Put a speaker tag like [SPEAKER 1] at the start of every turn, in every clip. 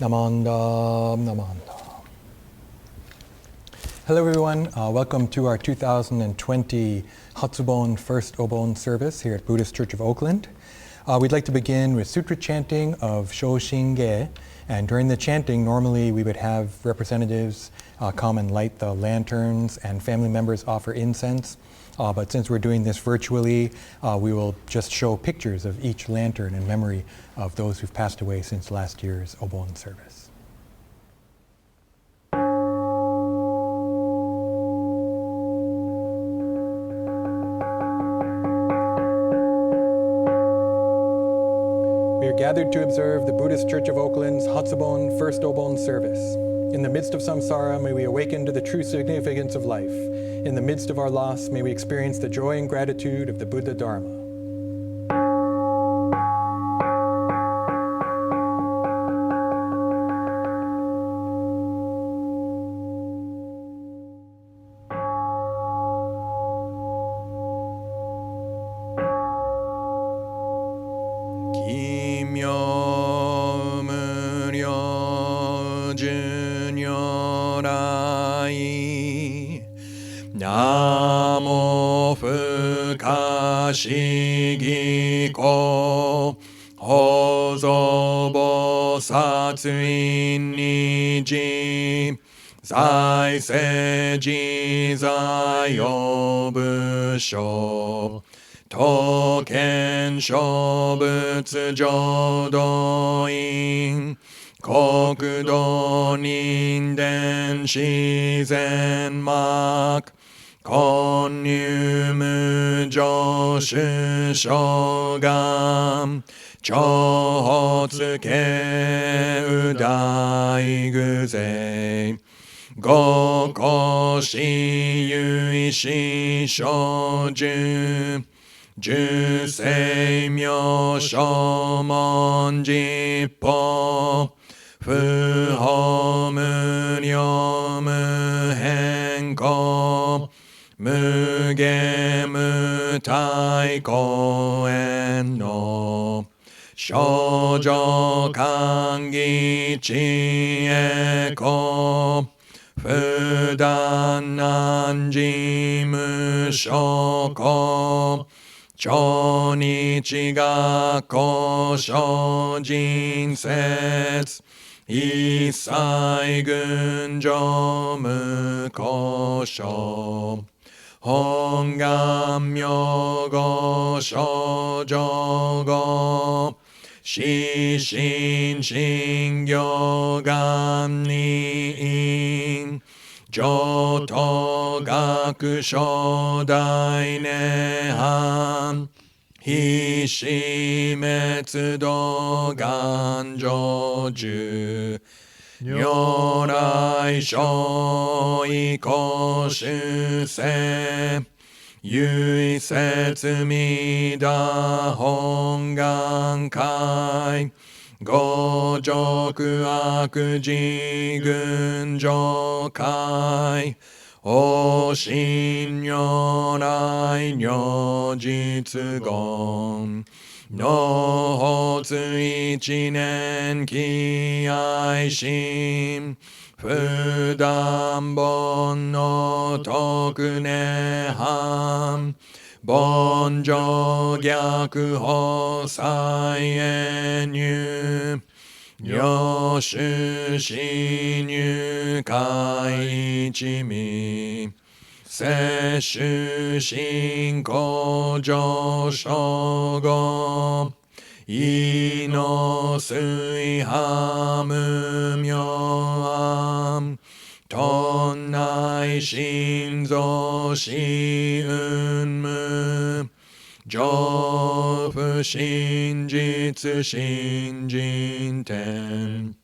[SPEAKER 1] Namandam, namandam. Hello everyone, welcome to our 2020 Hatsubon First Obon Service here at Buddhist Church of Oakland. We'd like to begin with Sutra Chanting of Shoshin-ge, and during the chanting normally we would have representatives come and light the lanterns and family members offer incense. But since we're doing this virtually, we will just show pictures of each lantern in memory of those who've passed away since last year's Obon service. We are gathered to observe the Buddhist Church of Oakland's Hatsubon First Obon Service. In the midst of samsara, may we awaken to the true significance of life. In the midst of our loss, may we experience the joy and gratitude of the Buddha Dharma. Machiko Eshima Zai Seiji Zai Obusho Token Shobutsu Jodoin Kokudo Ninden Shizen Mak Konyu Mujoshu Shogan Chotsuke Udai Guze Gokoshi Yuishi Shoju Jusei Myosho Monjippo Fuho Muryo Muhenko Muge Mutai Koen no Shoujo Kangi Chieko Fudan Nanji Mushoko Joni ga Kosho Jinsetsu Isai Gunjo Mukosho Hongam Myogo Shoujogo Shishin Shingyo Gamni Joto Gaku Shodai Nehan Hishimetsu Dogan Joju Nyorai Shoi Koshuse Yui Setsu Mida Hongan Kai Gojoku Akuji Gunjo Kai Oshin Nyorai Nyojitsu Gon No Hotsu Ichinen Ki Aishin Fudan Bon no Tokune Han Bonjo Gyaku Hosai Enyu Yoshu Shinyu Kai Ichimi Seshu Shinko Joshogo Ino Sui Hamu Myoam Tonnai Shinzo Shiunmu Jofu Shinjitsu Shinjinten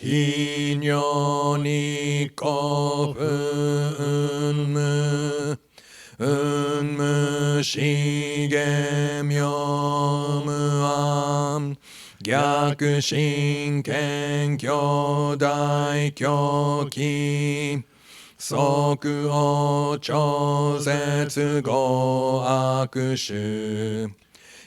[SPEAKER 1] Hinyo Nikofu Unmu Unmu Shige Myomuam Gyaku Shinken Kyodai Kyoki Soku O Chozetsu Go Akushu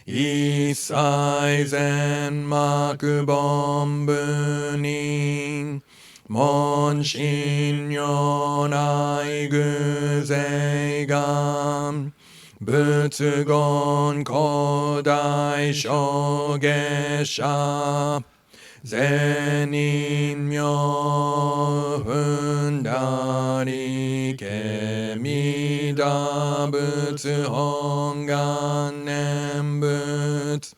[SPEAKER 2] 一切善幕本部に問心如来偶勢願仏言古代諸下者善人名踏んだりけみだ仏本願念仏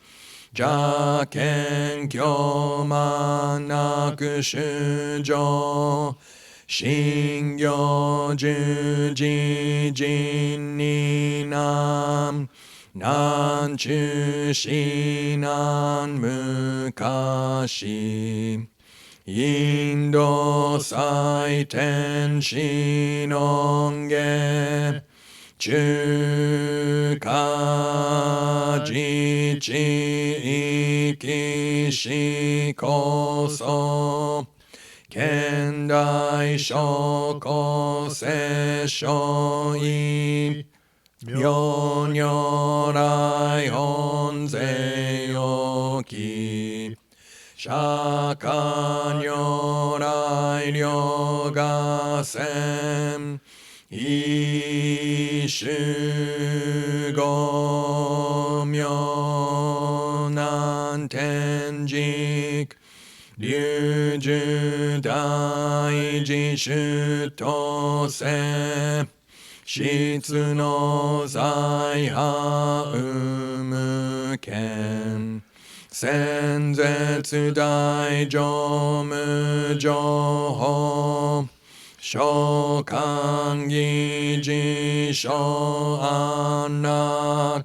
[SPEAKER 2] 邪見教満なく衆生信行十字人に南南中至南昔インド最天使の下中華自治生きしこそ現代諸国聖書意妙如来本勢よき釈迦如来両合戦一種五妙難天竺龍樹大自主とせ質の財派無権先絶大乗無情報召喚議事小安楽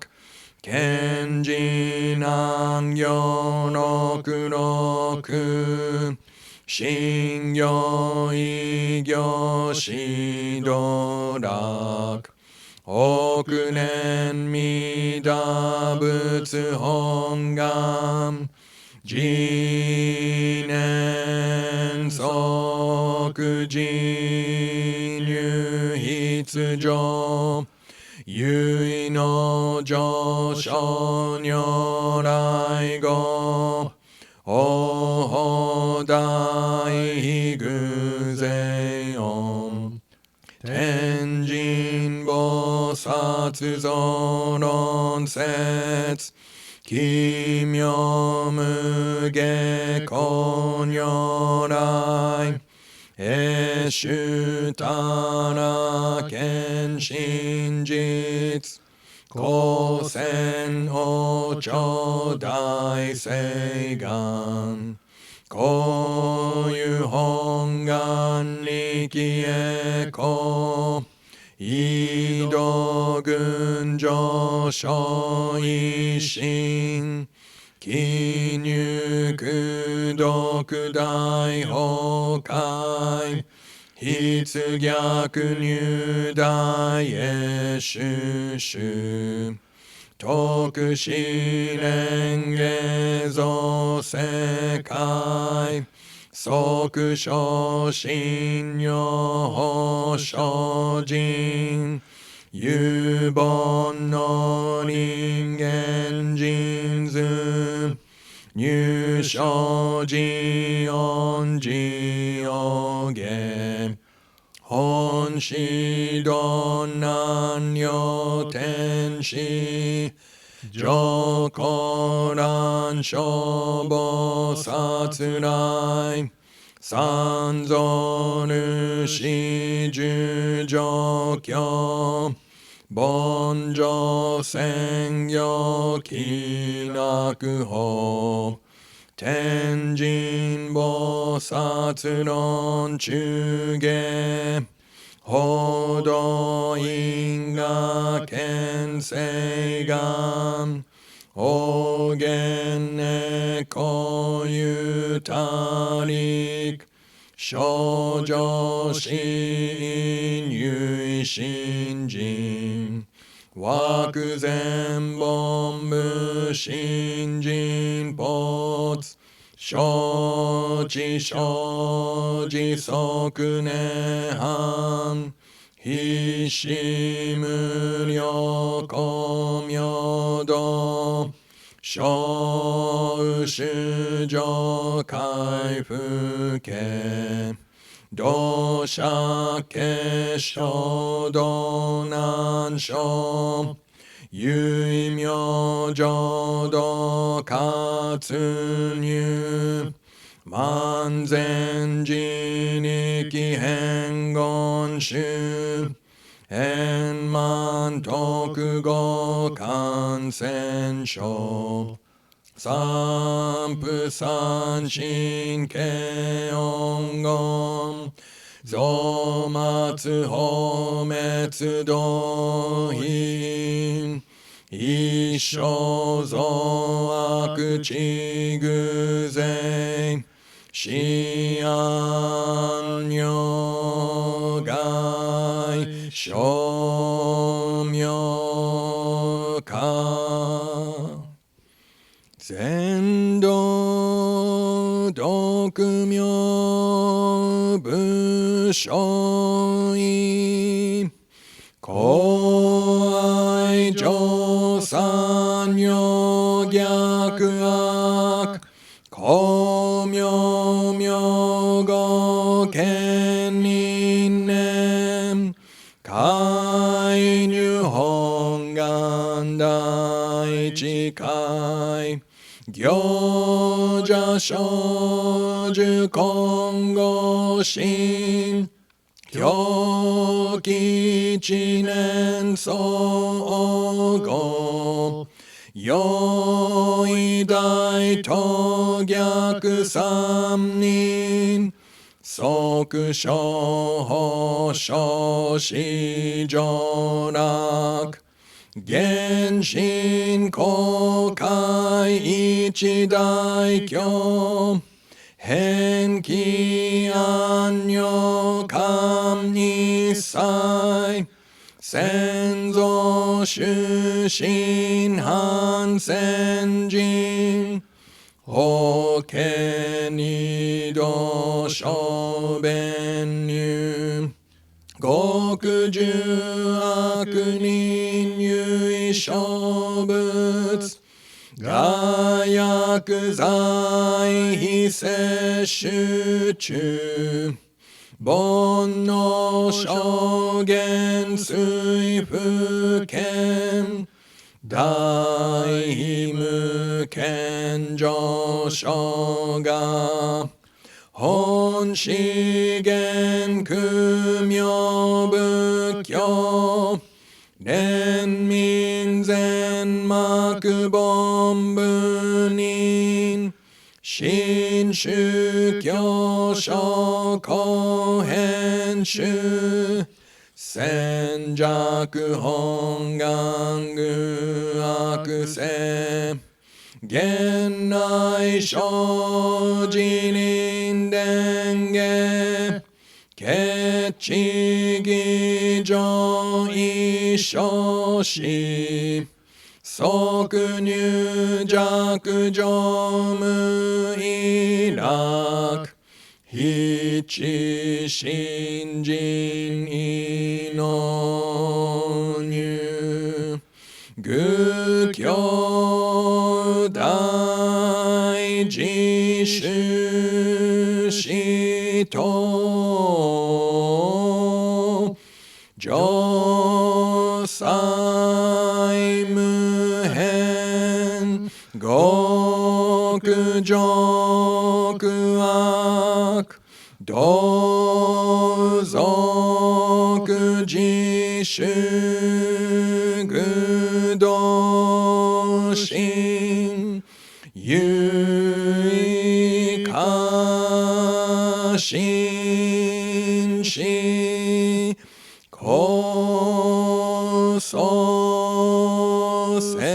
[SPEAKER 2] 賢治南行六六信行異行指導楽億年弥陀仏本願自念即自入必上唯意の上昇如来語お大偶勢音天神菩薩増論説奇妙無下公如来永衆たら見真実光線王朝大誓願こういう本願力へこ移動群上昇一心記入功徳大崩壊筆逆入大へ収集徳試練下造世界即昇進如精進有本の人間人図入生寺音寺を下本師道南両天使上古蘭消防殺来三蔵主十条教凡上宣行気楽法天神菩薩論中下報道因果見性願おげんねこゆたりく少女心有心人枠前本部新人ポツ承知承知即涅槃必死無量光明道小衆上回復家同社結晶道南書有名浄土活入万全自力変言集円満徳語感染症三不三神経音言増末法滅道品一生増悪地偶然死安如外称名化全道独名部所意公愛上三女逆悪公明明語権人念海入本願第一回行者少女今後心狂気一年総合四位大と逆三人即小法小子上楽原神公開一大教変気安女官一切先祖出身反戦人法家二度小弁入極重悪人有小物我薬剤非摂取中煩悩証言水不見大無見上昇が本資源苦妙仏教連民全幕本部人新宗教書後編集戦弱本願具悪性現内生自輪伝下決地義上一生死即入弱上無意楽必知信心意の入愚教大自主死と上際無変極上悪同族自主愚道心有意過信心こそ説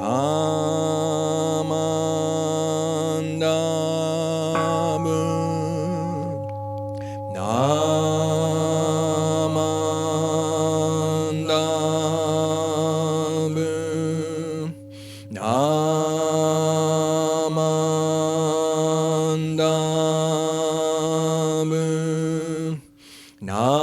[SPEAKER 2] ナマンダブナマンダブナマンダブナ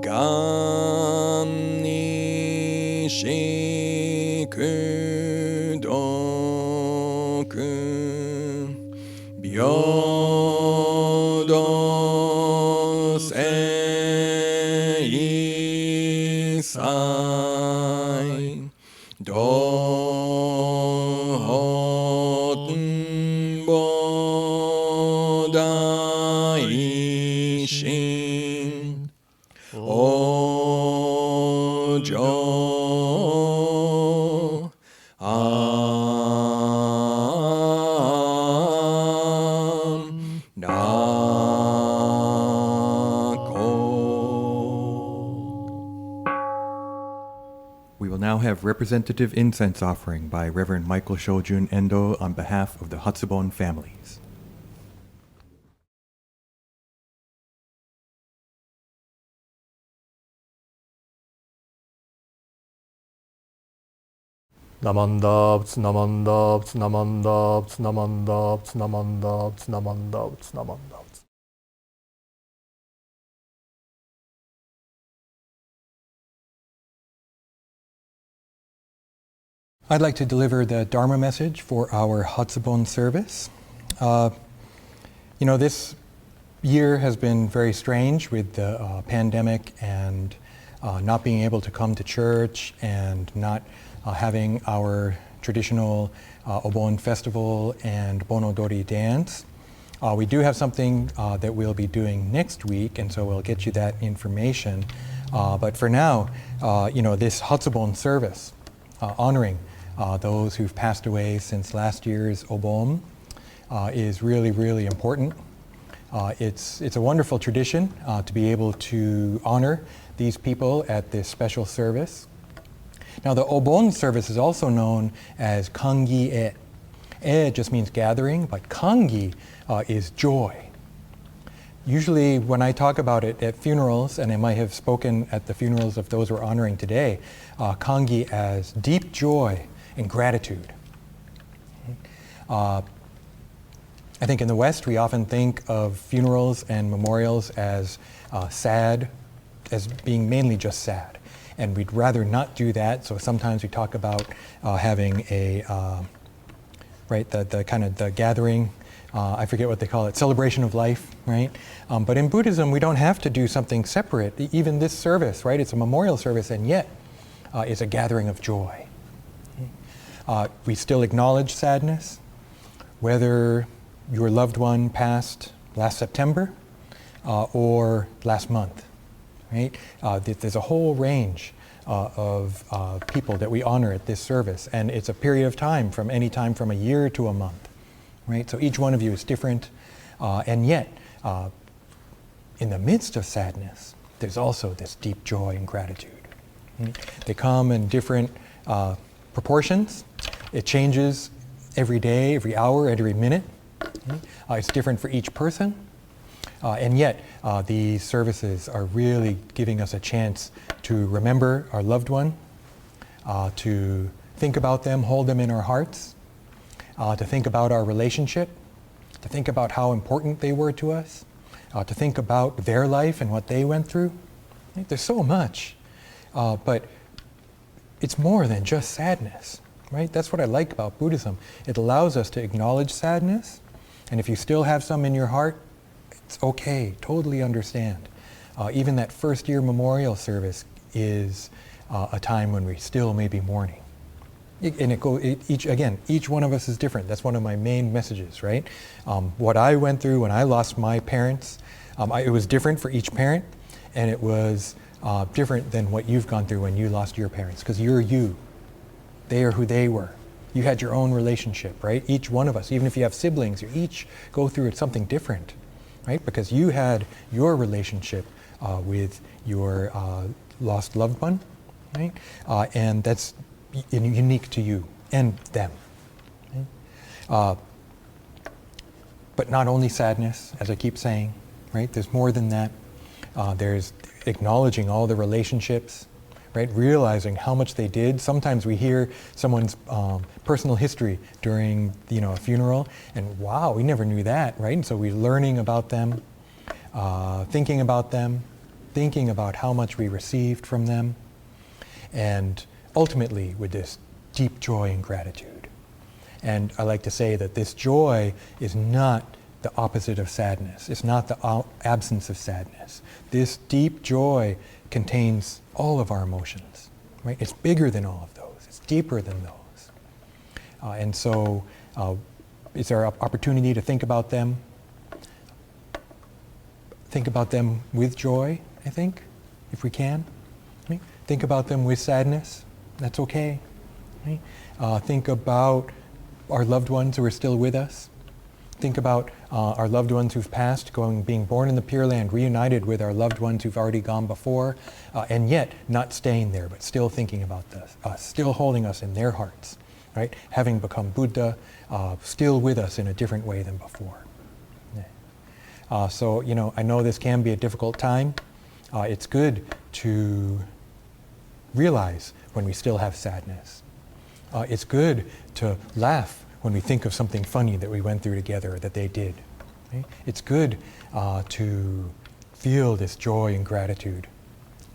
[SPEAKER 2] gam ni shiku doku byodo sei sai dohoten bodai shin ojo am nako.
[SPEAKER 1] We will now have representative incense offering by Reverend Michael Shojun Endo on behalf of the Hatsubon families.
[SPEAKER 3] Namandabs, namandabs, namandabs, namandabs, namandabs, namandabs, namandabs.
[SPEAKER 1] I'd like to deliver the Dharma message for our Hatsubon service. This year has been very strange with the pandemic and not being able to come to church and not having our traditional Obon festival and Bonodori dance. We do have something that we'll be doing next week, and so we'll get you that information. But for now, this Hatsubon service, honoring those who've passed away since last year's Obon, is really, really important. It's a wonderful tradition to be able to honor these people at this special service. Now, the Obon service is also known as Kangi-e. E just means gathering, but Kangi is joy. Usually when I talk about it at funerals, and I might have spoken at the funerals of those we're honoring today, Kangi as deep joy and gratitude. I think in the West we often think of funerals and memorials as sad, as being mainly just sad. And we'd rather not do that, so sometimes we talk about having a, the kind of the gathering, I forget what they call it, celebration of life, right? But in Buddhism, we don't have to do something separate. Even this service, right, it's a memorial service, and yet it's a gathering of joy. We still acknowledge sadness, whether your loved one passed last September or last month, right? There's a whole range of people that we honor at this service, and it's a period of time from any time from a year to a month, right? So each one of you is different, and yet in the midst of sadness, there's also this deep joy and gratitude. Right? They come in different proportions. It changes every day, every hour, every minute. It's different for each person. And yet, these services are really giving us a chance to remember our loved one, to think about them, hold them in our hearts, to think about our relationship, to think about how important they were to us, to think about their life and what they went through. Right? There's so much, but it's more than just sadness, right? That's what I like about Buddhism. It allows us to acknowledge sadness, and if you still have some in your heart, it's okay, totally understand. Even that first year memorial service is a time when we still may be mourning. And each one of us is different. That's one of my main messages, right? What I went through when I lost my parents, it was different for each parent, and it was different than what you've gone through when you lost your parents, because you're you. They are who they were. You had your own relationship, right? Each one of us, even if you have siblings, you each go through something different, right? Because you had your relationship with your lost loved one, right? And that's unique to you and them. Right? But not only sadness, as I keep saying, right? There's more than that. There's acknowledging all the relationships, right? Realizing how much they did. Sometimes we hear someone's personal history during, a funeral, and wow, we never knew that, right? And so we're learning about them, thinking about them, thinking about how much we received from them, and ultimately with this deep joy and gratitude. And I like to say that this joy is not the opposite of sadness. It's not the absence of sadness. This deep joy contains all of our emotions, right? It's bigger than all of those. It's deeper than those. And so it's our opportunity to think about them. Think about them with joy, I think, if we can. Right? Think about them with sadness. That's okay. Right? Think about our loved ones who are still with us. Think about our loved ones who've passed, being born in the Pure Land, reunited with our loved ones who've already gone before, and yet not staying there, but still thinking about us, still holding us in their hearts, right? Having become Buddha, still with us in a different way than before. So, I know this can be a difficult time. It's good to realize when we still have sadness. It's good to laugh when we think of something funny that we went through together or that they did. Right? It's good to feel this joy and gratitude,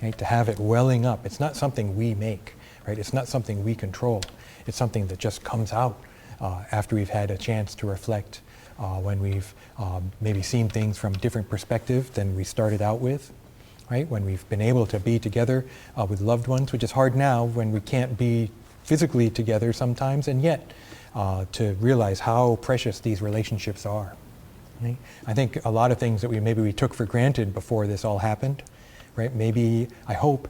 [SPEAKER 1] right? To have it welling up. It's not something we make, right? It's not something we control. It's something that just comes out after we've had a chance to reflect, when we've maybe seen things from a different perspective than we started out with, right? When we've been able to be together with loved ones, which is hard now when we can't be physically together sometimes, and yet to realize how precious these relationships are. Right? I think a lot of things that we took for granted before this all happened, right? Maybe, I hope,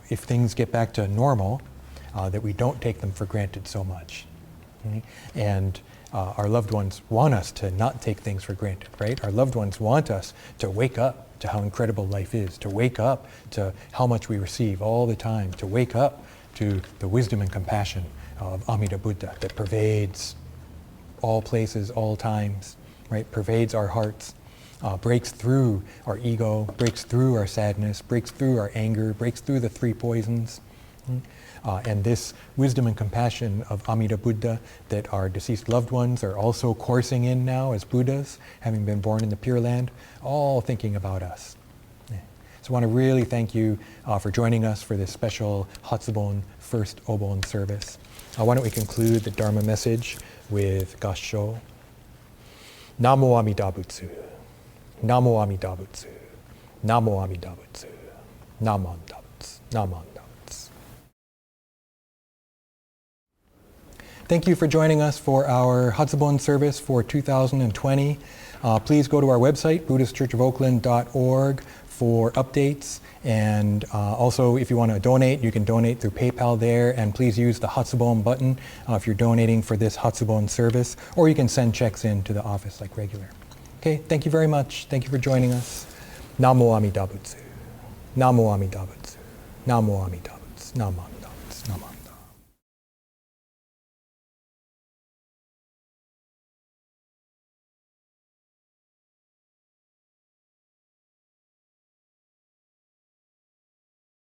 [SPEAKER 1] if things get back to normal, that we don't take them for granted so much. Right? And our loved ones want us to not take things for granted, right? Our loved ones want us to wake up to how incredible life is, to wake up to how much we receive all the time, to wake up to the wisdom and compassion of Amida Buddha that pervades all places, all times, right? Pervades our hearts, breaks through our ego, breaks through our sadness, breaks through our anger, breaks through the three poisons. And this wisdom and compassion of Amida Buddha that our deceased loved ones are also coursing in now as Buddhas, having been born in the Pure Land, all thinking about us. So I want to really thank you for joining us for this special Hatsubon first Obon service. Why don't we conclude the Dharma message with Gassho. Namo Amida Butsu. Namo Amida Butsu. Namo Amida Butsu. Namo Amida Butsu. Namo Amida Butsu. Thank you for joining us for our Hatsubon service for 2020. Please go to our website, BuddhistChurchOfOakland.org, for updates, and also if you want to donate, you can donate through PayPal there, and please use the Hatsubon button if you're donating for this Hatsubon service, or you can send checks in to the office like regular. Okay, thank you very much. Thank you for joining us. Namo Amida Butsu. Namo Amida Butsu. Namo Amida Butsu. Namo Amida Butsu. Namo.